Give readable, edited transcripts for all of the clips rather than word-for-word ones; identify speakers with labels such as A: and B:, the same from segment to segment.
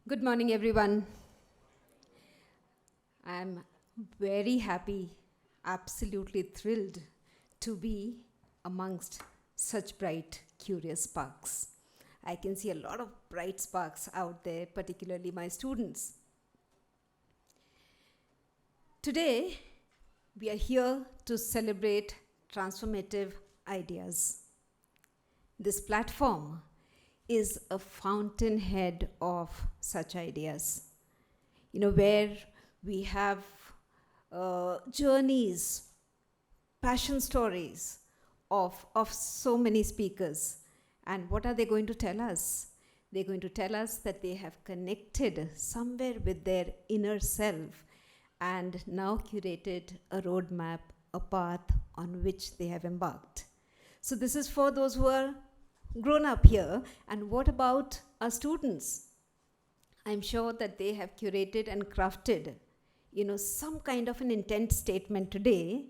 A: Good morning, everyone. I'm very happy, absolutely thrilled to be amongst such bright, curious sparks. I can see a lot of bright sparks out there, particularly my students. Today, we are here to celebrate transformative ideas. This platform is a fountainhead of such ideas. Where we have journeys, passion stories of so many speakers. And what are they going to tell us? They're going to tell us that they have connected somewhere with their inner self and now curated a roadmap, a path on which they have embarked. So this is for those who are grown up here. And what about our students? I'm sure that they have curated and crafted, some kind of an intent statement today,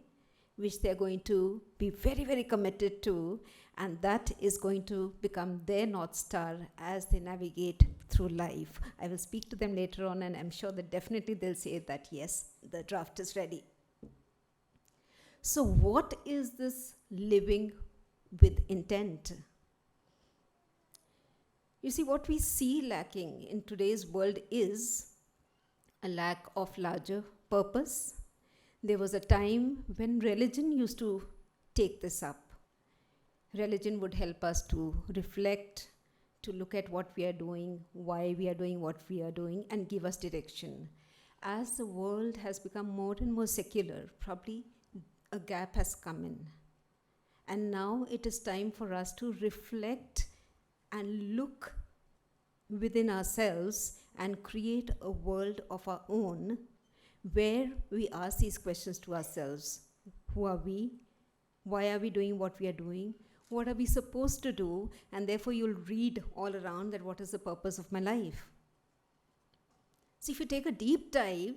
A: which they're going to be very, very committed to, and that is going to become their North Star as they navigate through life. I will speak to them later on, and I'm sure that definitely they'll say that, yes, the draft is ready. So what is this living with intent? You see, what we see lacking in today's world is a lack of larger purpose. There was a time when religion used to take this up. Religion would help us to reflect, to look at what we are doing, why we are doing what we are doing, and give us direction. As the world has become more and more secular, probably a gap has come in. And now it is time for us to reflect and look within ourselves and create a world of our own where we ask these questions to ourselves. Who are we? Why are we doing what we are doing? What are we supposed to do? And therefore you'll read all around that what is the purpose of my life. So if you take a deep dive,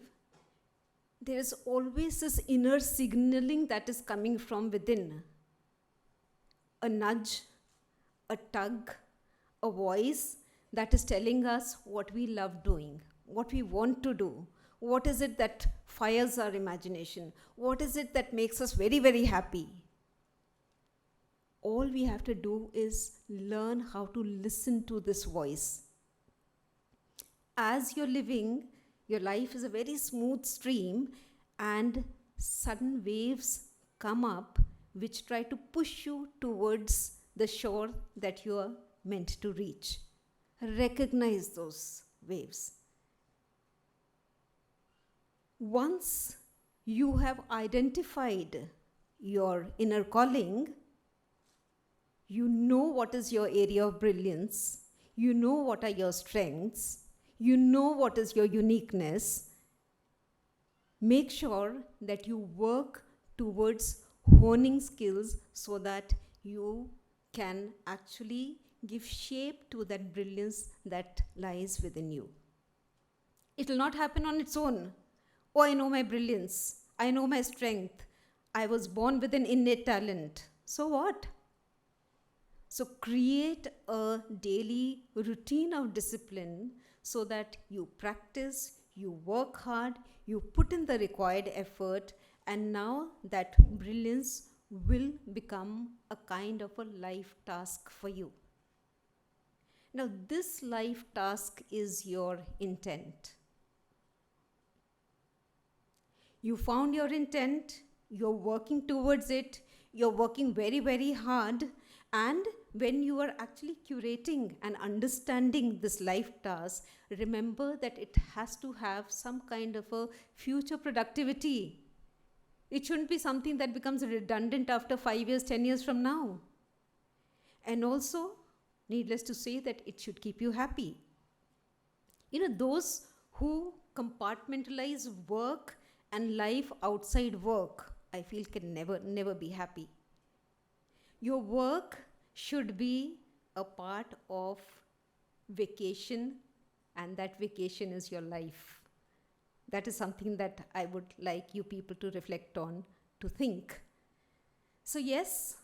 A: there is always this inner signaling that is coming from within. A nudge, a tug, a voice that is telling us what we love doing, what we want to do, what is it that fires our imagination, what is it that makes us very, very happy. All we have to do is learn how to listen to this voice. As you're living, your life is a very smooth stream, and sudden waves come up which try to push you towards the shore that you are meant to reach. Recognize those waves. Once you have identified your inner calling, you know what is your area of brilliance, you know what are your strengths, you know what is your uniqueness. Make sure that you work towards honing skills so that you can actually give shape to that brilliance that lies within you. It will not happen on its own. Oh, I know my brilliance. I know my strength. I was born with an innate talent. So what? So create a daily routine of discipline so that you practice, you work hard, you put in the required effort, and now that brilliance will become a kind of a life task for you. Now, this life task is your intent. You found your intent, you're working towards it, you're working very, very hard, and when you are actually curating and understanding this life task, remember that it has to have some kind of a future productivity. It shouldn't be something that becomes redundant after 5 years, 10 years from now. And also, needless to say, that it should keep you happy. Those who compartmentalize work and life outside work, I feel can never be happy. Your work should be a part of vacation, and that vacation is your life. That is something that I would like you people to reflect on, to think. So yes,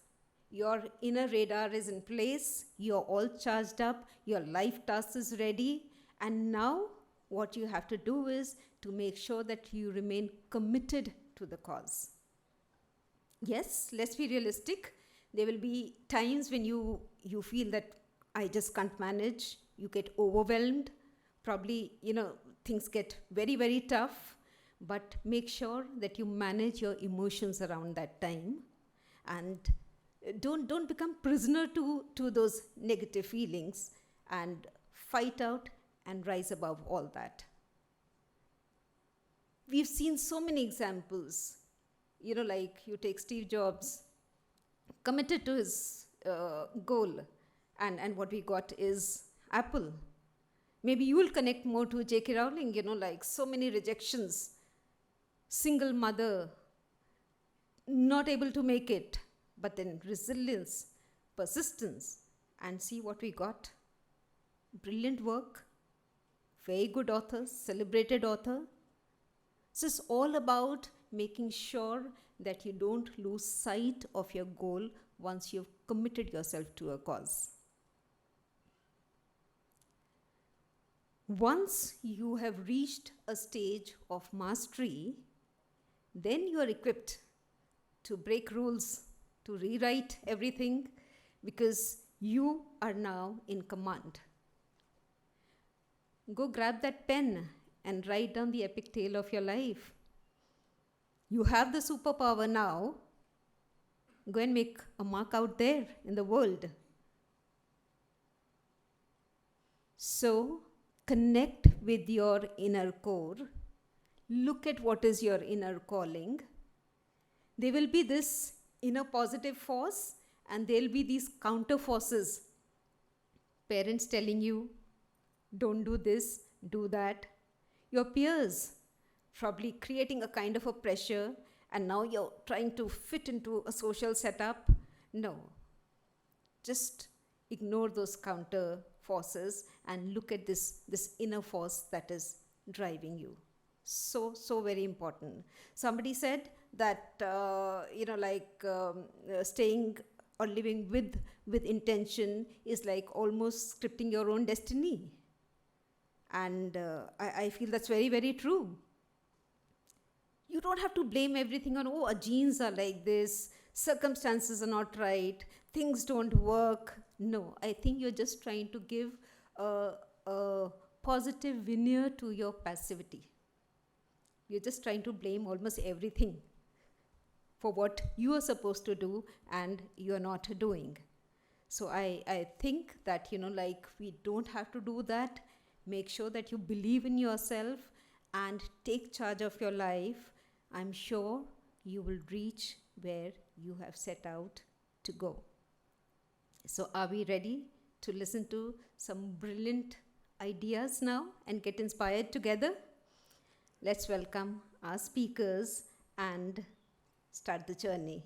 A: your inner radar is in place, you're all charged up, your life task is ready, And now what you have to do is to make sure that you remain committed to the cause. Yes, let's be realistic. There will be times when you feel that I just can't manage. You get overwhelmed. Probably, things get very, very tough. But make sure that you manage your emotions around that time. And don't become prisoner to those negative feelings, and fight out and rise above all that. We've seen so many examples. Like you take Steve Jobs, committed to his goal, and what we got is Apple. Maybe you will connect more to J.K. Rowling, like so many rejections, single mother, not able to make it, but then resilience, persistence, and see what we got. Brilliant work, very good author, celebrated author. So it's all about making sure that you don't lose sight of your goal once you've committed yourself to a cause. Once you have reached a stage of mastery, then you are equipped to break rules, to rewrite everything, because you are now in command. Go grab that pen and write down the epic tale of your life. You have the superpower now. Go and make a mark out there in the world. So, connect with your inner core. Look at what is your inner calling. There will be this inner positive force, and there will be these counter forces. Parents telling you, don't do this, do that. Your peers probably creating a kind of a pressure, and now you're trying to fit into a social setup. No. Just ignore those counter forces and look at this inner force that is driving you. So very important. Somebody said that, staying or living with intention is like almost scripting your own destiny. And I feel that's very, very true. You don't have to blame everything on, our genes are like this, circumstances are not right, things don't work. No, I think you're just trying to give a positive veneer to your passivity. You're just trying to blame almost everything for what you are supposed to do and you're not doing. So I think that, we don't have to do that. Make sure that you believe in yourself and take charge of your life. I'm sure you will reach where you have set out to go. So are we ready to listen to some brilliant ideas now and get inspired together? Let's welcome our speakers and start the journey.